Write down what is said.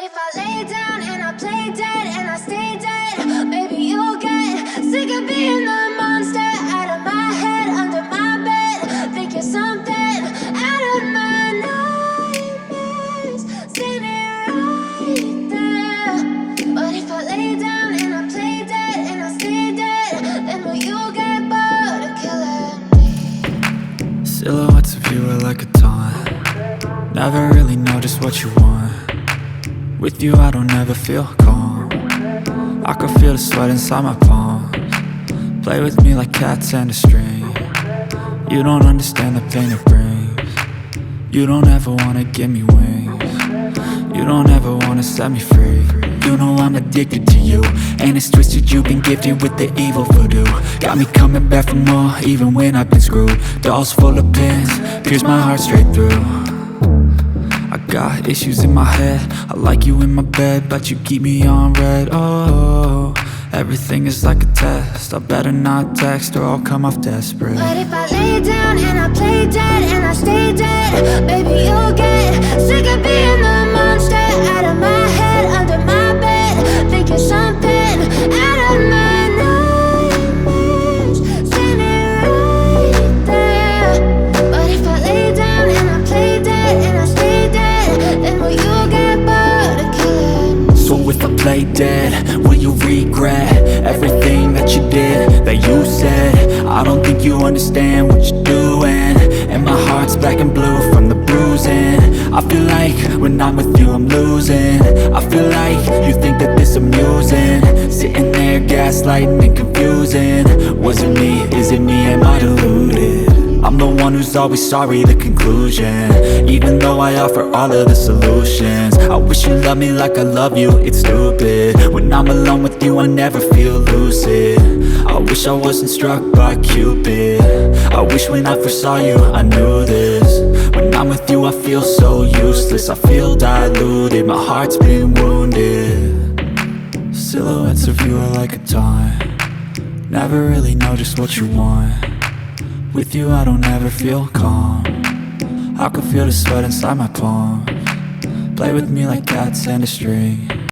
if I lay down and I play dead and I stay dead, maybe you'll get sick of being the monster out of my head, under my bed. Think you're something out of my nightmares, standing right there. But if I lay down and I play dead and I stay dead, then will you get bored of killing me? Silhouettes of you are like a taunt. Never really know just what you want. With you I don't ever feel calm. I can feel the sweat inside my palms. Play with me like cats and a string. You don't understand the pain it brings. You don't ever wanna give me wings. You don't ever wanna set me free. You know I'm addicted to you, and it's twisted, you've been gifted with the evil voodoo. Got me coming back for more, even when I've been screwed. Dolls full of pins, pierce my heart straight through. I got issues in my head, I like you in my bed, but you keep me on red. Oh, everything is like a test, I better not text or I'll come off desperate. But if I lay down and I play dead and I stay dead, baby you'll get sick of being the monster out of my head, under my bed. Think you're something out of my nightmares, standing right there. But if I lay down and I play dead and I stay dead, then will you get bored of killing me? So if I play dead, will you regret everything that you did, that you said? I don't think you understand what you're doing, and my heart's black and blue from the bruising. I feel like when I'm with you I'm losing. I feel like you think that this amusing, sitting there gaslighting and confusing. Was it me? Is it me? Am I deluded? I'm the one who's always sorry, the conclusion. Even though I offer all of the solutions, I wish you loved me like I love you, it's stupid. When I'm alone with you I never feel lucid. I wish I wasn't struck by Cupid. I wish when I first saw you I knew this. When I'm with you I feel so useless, I feel diluted, my heart's been wounded. Silhouettes of you are like a taunt. Never really know just what you want. With you I don't ever feel calm. I can feel the sweat inside my palms. Play with me like cats and a string.